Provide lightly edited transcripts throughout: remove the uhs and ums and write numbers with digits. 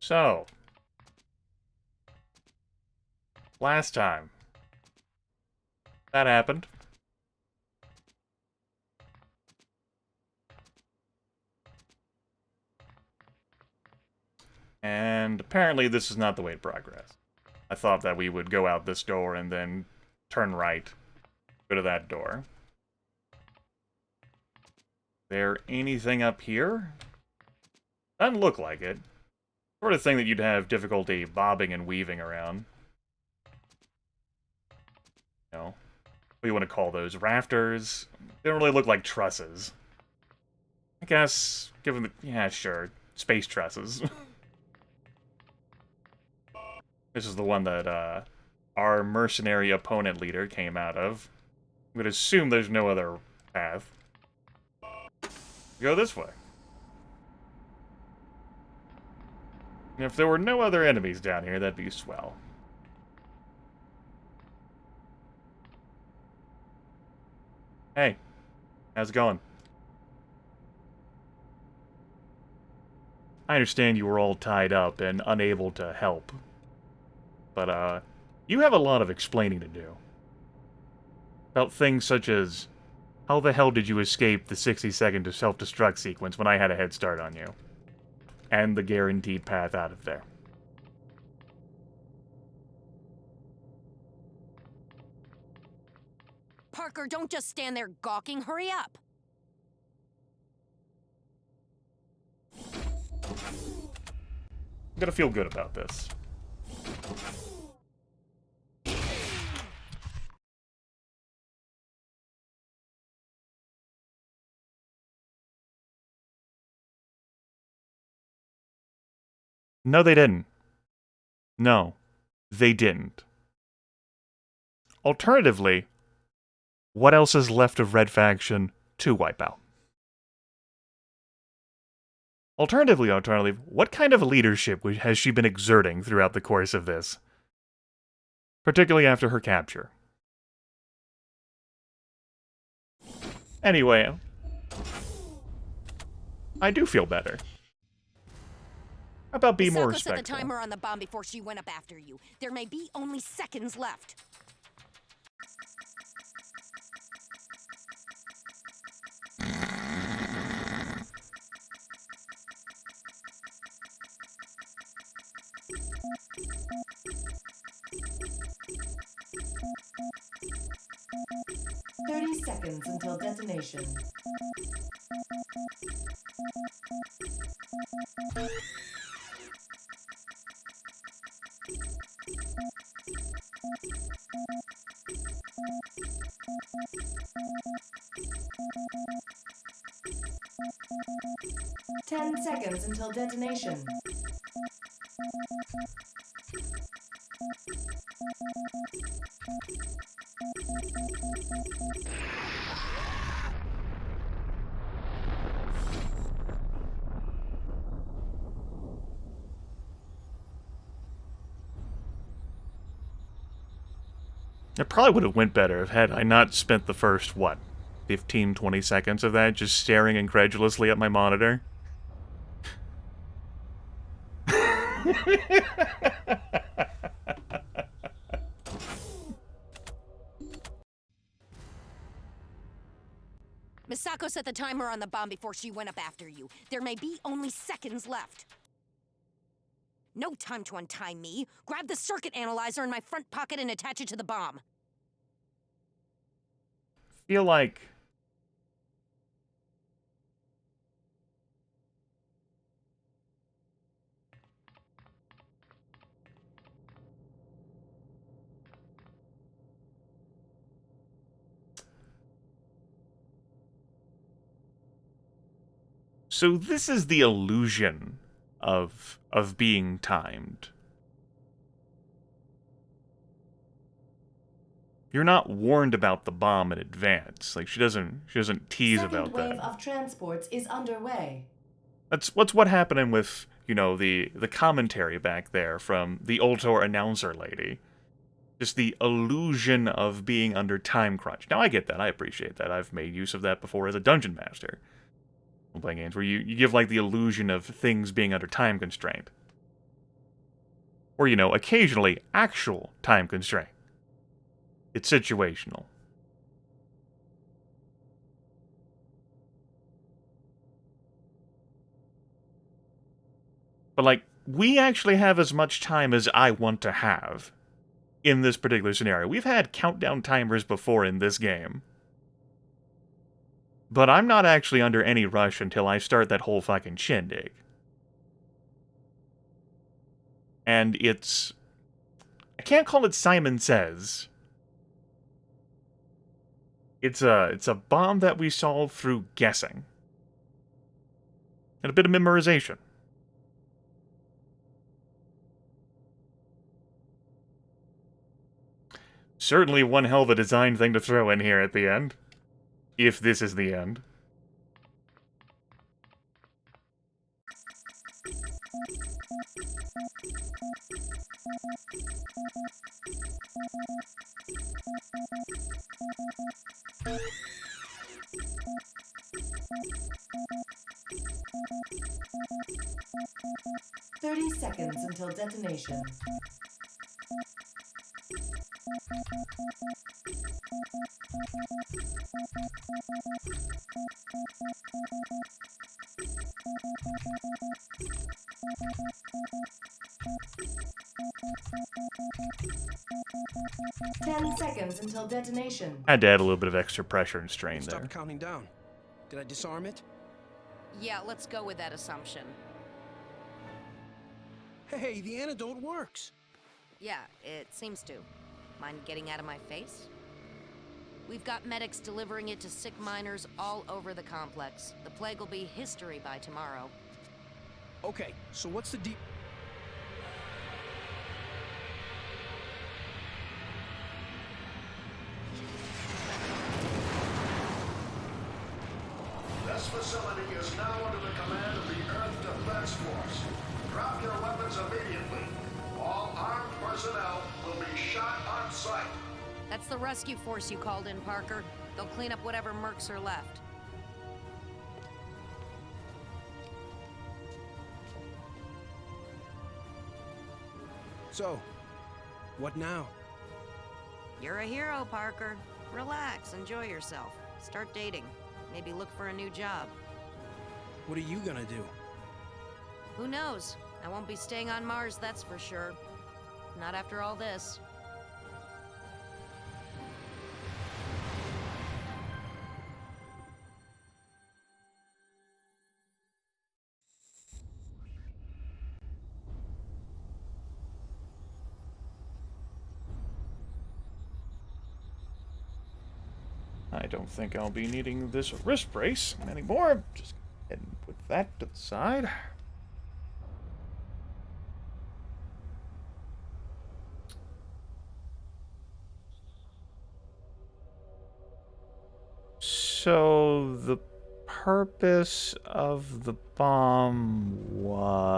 So, last time, that happened. And apparently this is not the way to progress. I thought that we would go out this door and then turn right, go to that door. There anything up here? Doesn't look like it. Sort of thing that you'd have difficulty bobbing and weaving around. You know, what do you want to call those? Rafters? They don't really look like trusses. I guess, given the... yeah, sure. Space trusses. This is the one that, our mercenary opponent leader came out of. I'm gonna assume there's no other path. Go this way. And if there were no other enemies down here, that'd be swell. Hey, how's it going? I understand you were all tied up and unable to help. But, you have a lot of explaining to do. About things such as, how the hell did you escape the 60-second self-destruct sequence when I had a head start on you? And the guaranteed path out of there. Parker, don't just stand there gawking. Hurry up! I'm gonna feel good about this. No, they didn't. No, they didn't. Alternatively, what else is left of Red Faction to wipe out? Alternatively, what kind of leadership has she been exerting throughout the course of this? Particularly after her capture. Anyway, I do feel better. How about be more respectful? Set the timer on the bomb before she went up after you. There may be only seconds left. Seconds until detonation. 10 seconds until detonation. It probably would have went better had I not spent the first, what, 15, 20 seconds of that just staring incredulously at my monitor. Misako set the timer on the bomb before she went up after you. There may be only seconds left. No time to untie me. Grab the circuit analyzer in my front pocket and attach it to the bomb. Feel like... So this is the illusion of being timed. You're not warned about the bomb in advance. Like she doesn't tease about that. Second wave of transports is underway. That's what happening with, you know, the commentary back there from the Ultor announcer lady. Just the illusion of being under time crunch. Now I get that, I appreciate that. I've made use of that before as a dungeon master. I'm playing games where you give like the illusion of things being under time constraint. Or, occasionally actual time constraint. It's situational. But, we actually have as much time as I want to have in this particular scenario. We've had countdown timers before in this game. But I'm not actually under any rush until I start that whole fucking shindig. And I can't call it Simon Says. It's a bomb that we solve through guessing. And a bit of memorization. Certainly one hell of a design thing to throw in here at the end. If this is the end. "30 seconds until detonation." "10 seconds until detonation." Had to add a little bit of extra pressure and strain there. Stop counting down. Did I disarm it? Yeah, let's go with that assumption. Hey, the antidote works. Yeah, it seems to. Mind getting out of my face? We've got medics delivering it to sick miners all over the complex. The plague will be history by tomorrow. Okay, so what's the deep... This facility is now under the command of the Earth Defense Force. Drop your weapons immediately. All armed personnel will be shot on sight. That's the rescue force you called in, Parker. They'll clean up whatever mercs are left. So, what now? You're a hero, Parker. Relax, enjoy yourself. Start dating. Maybe look for a new job. What are you gonna do? Who knows? I won't be staying on Mars, that's for sure. Not after all this. I don't think I'll be needing this wrist brace anymore. Just go ahead and put that to the side. So the purpose of the bomb was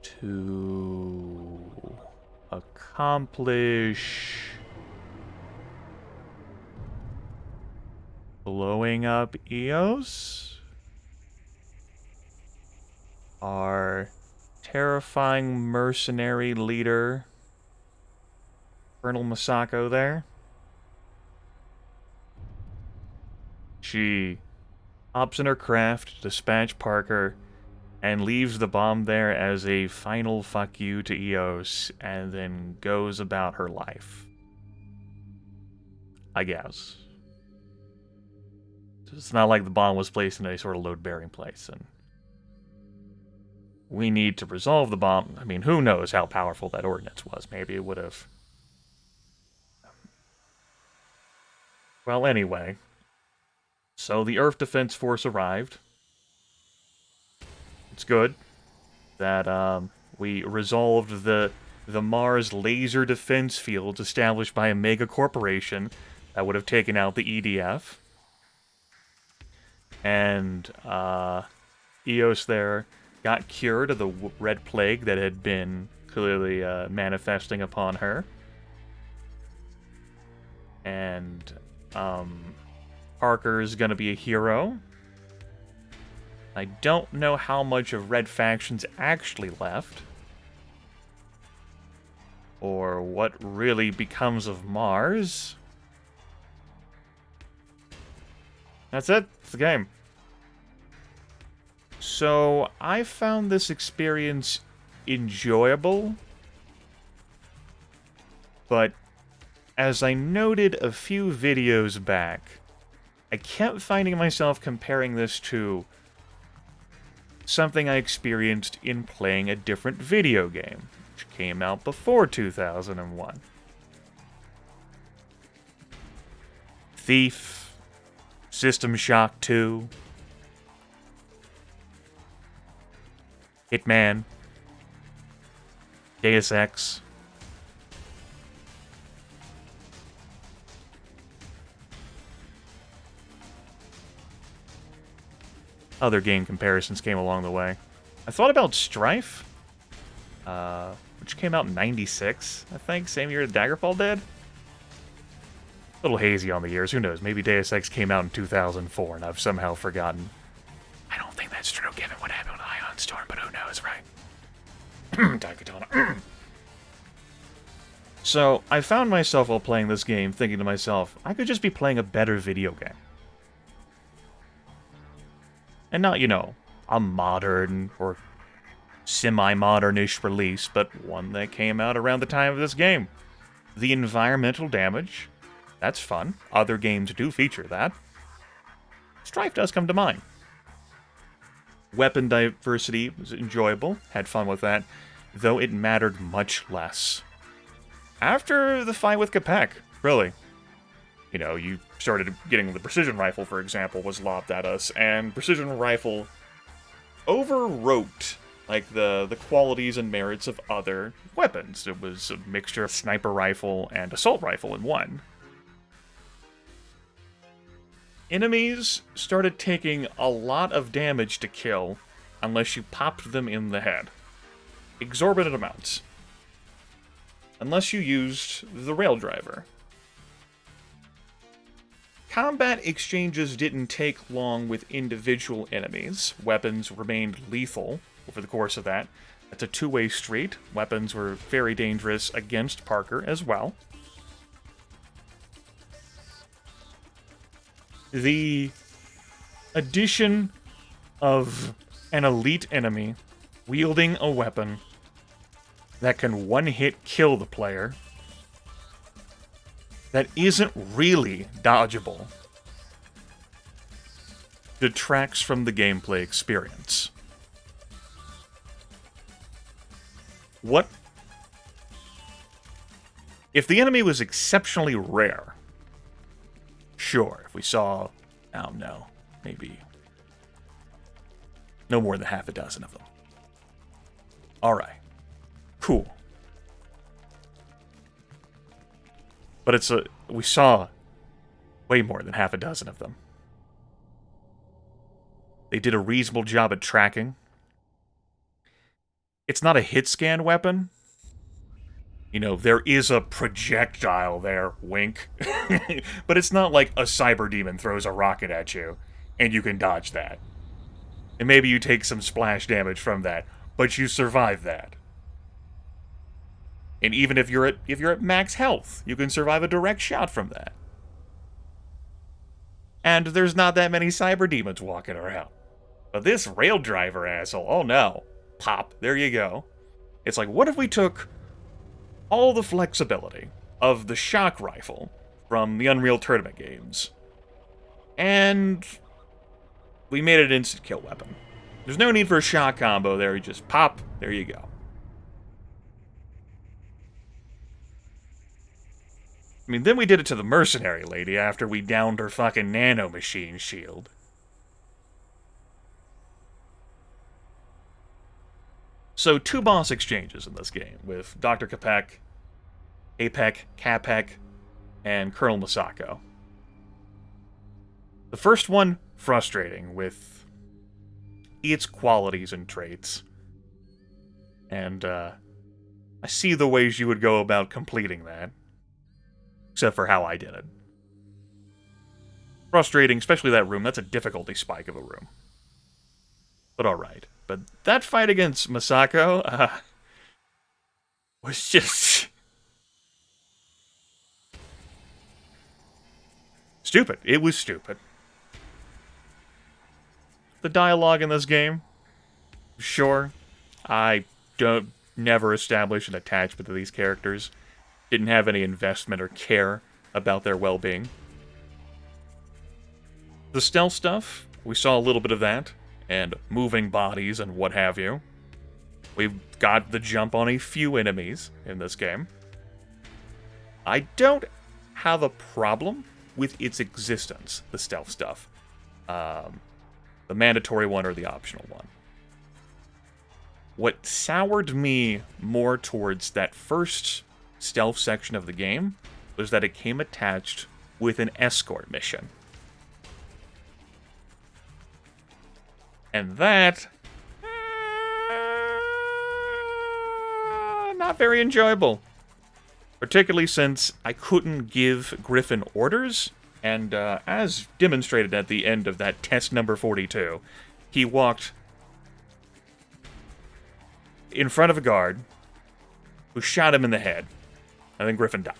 to accomplish blowing up Eos? Our terrifying mercenary leader, Colonel Masako there. She hops in her craft to dispatch Parker and leaves the bomb there as a final fuck you to Eos, and then goes about her life. I guess. It's not like the bomb was placed in a sort of load-bearing place, and we need to resolve the bomb. I mean, who knows how powerful that ordnance was. Maybe it would have... Well, anyway. So the Earth Defense Force arrived. It's good that we resolved the Mars laser defense fields established by a mega corporation that would have taken out the EDF. And Eos there got cured of the red plague that had been clearly manifesting upon her. And Parker's gonna be a hero. I don't know how much of Red Faction's actually left. Or what really becomes of Mars. That's it. It's the game. So, I found this experience enjoyable. But, as I noted a few videos back, I kept finding myself comparing this to something I experienced in playing a different video game, which came out before 2001. Thief, System Shock 2, Hitman, Deus Ex. Other game comparisons came along the way. I thought about Strife, which came out in '96, I think, same year that Daggerfall did. A little hazy on the years, who knows? Maybe Deus Ex came out in 2004 and I've somehow forgotten. I don't think that's true given what happened with Ion Storm, but who knows, right? Daikatana. So, I found myself while playing this game thinking to myself, I could just be playing a better video game. And not, you know, a modern or semi-modern-ish release, but one that came out around the time of this game. The environmental damage, that's fun. Other games do feature that. Strife does come to mind. Weapon diversity was enjoyable, had fun with that, though it mattered much less. After the fight with Capek, really. You know, you started getting the precision rifle, for example, was lobbed at us, and precision rifle overwrote, like, the qualities and merits of other weapons. It was a mixture of sniper rifle and assault rifle in one. Enemies started taking a lot of damage to kill unless you popped them in the head. Exorbitant amounts. Unless you used the rail driver. Combat exchanges didn't take long with individual enemies. Weapons remained lethal over the course of that. It's a two-way street. Weapons were very dangerous against Parker as well. The addition of an elite enemy wielding a weapon that can one-hit kill the player that isn't really dodgeable detracts from the gameplay experience. What if the enemy was exceptionally rare? Sure, if we saw, I don't know, maybe no more than half a dozen of them. Alright. Cool. But we saw way more than half a dozen of them. They did a reasonable job at tracking. It's not a hit scan weapon. You know, there is a projectile there, wink. But it's not like a cyber demon throws a rocket at you, and you can dodge that. And maybe you take some splash damage from that, but you survive that. And even if you're at max health, you can survive a direct shot from that. And there's not that many cyber demons walking around. But this rail driver asshole, oh no. Pop, there you go. It's like, what if we took all the flexibility of the shock rifle from the Unreal Tournament games, and we made it an instant kill weapon. There's no need for a shock combo there, you just pop, there you go. I mean, then we did it to the mercenary lady after we downed her fucking nanomachine shield. So, 2 boss exchanges in this game, with Dr. Capek, Apek, Capek, and Colonel Masako. The first one, frustrating, with its qualities and traits. And, I see the ways you would go about completing that. Except for how I did it. Frustrating, especially that room. That's a difficulty spike of a room. But alright. But that fight against Masako, was just... stupid. It was stupid. The dialogue in this game, sure, I don't never establish an attachment to these characters. Didn't have any investment or care about their well-being. The stealth stuff, we saw a little bit of that, and moving bodies and what have you. We've got the jump on a few enemies in this game. I don't have a problem with its existence, the stealth stuff. The mandatory one or the optional one. What soured me more towards that first stealth section of the game was that it came attached with an escort mission. And that... not very enjoyable. Particularly since I couldn't give Griffin orders, and as demonstrated at the end of that test number 42, he walked in front of a guard who shot him in the head, and then Griffin died.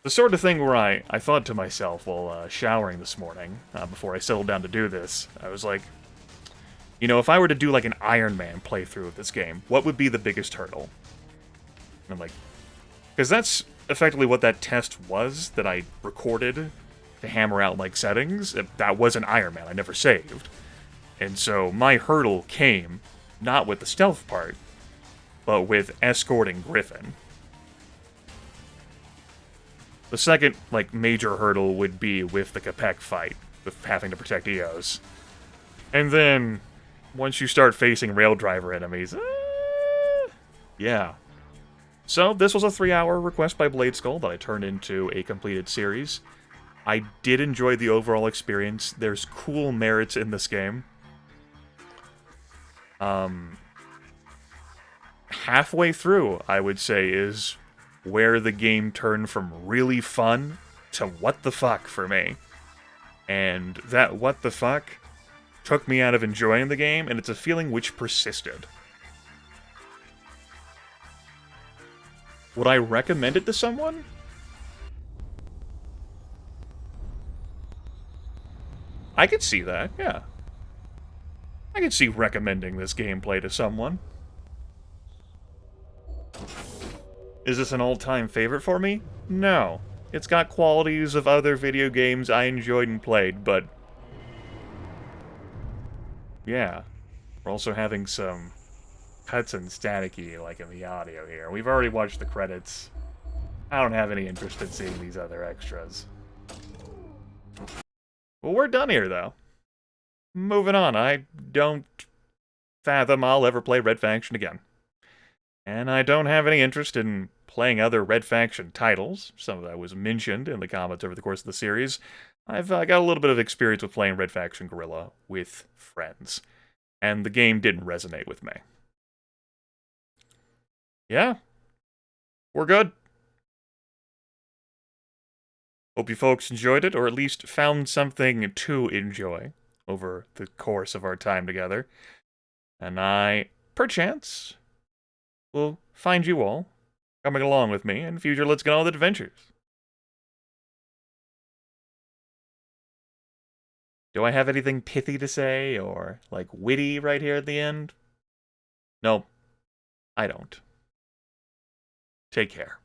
The sort of thing where I thought to myself while showering this morning, before I settled down to do this, I was like, you know, if I were to do like an Iron Man playthrough of this game, what would be the biggest hurdle? And I'm like, because that's effectively what that test was that I recorded to hammer out like settings. That was an Iron Man I never saved. And so my hurdle came not with the stealth part, but with escorting Griffin. The second, like, major hurdle would be with the Capek fight, with having to protect Eos. And then, once you start facing rail driver enemies, yeah. So, this was a 3-hour request by Blade Skull that I turned into a completed series. I did enjoy the overall experience. There's cool merits in this game. Halfway through, I would say, is where the game turned from really fun to what the fuck for me. And that what the fuck took me out of enjoying the game, and it's a feeling which persisted. Would I recommend it to someone? I could see that, yeah. I could see recommending this gameplay to someone. Is this an all-time favorite for me? No. It's got qualities of other video games I enjoyed and played, but... yeah. We're also having some cuts and staticky, like in the audio here. We've already watched the credits. I don't have any interest in seeing these other extras. Well, we're done here, though. Moving on. I don't fathom I'll ever play Red Faction again. And I don't have any interest in playing other Red Faction titles. Some of that was mentioned in the comments over the course of the series. I've got a little bit of experience with playing Red Faction Guerrilla with friends, and the game didn't resonate with me. Yeah, we're good. Hope you folks enjoyed it, or at least found something to enjoy over the course of our time together. And I, perchance, will find you all coming along with me in future Let's Get On With Adventures. Do I have anything pithy to say, or, like, witty right here at the end? No, I don't. Take care.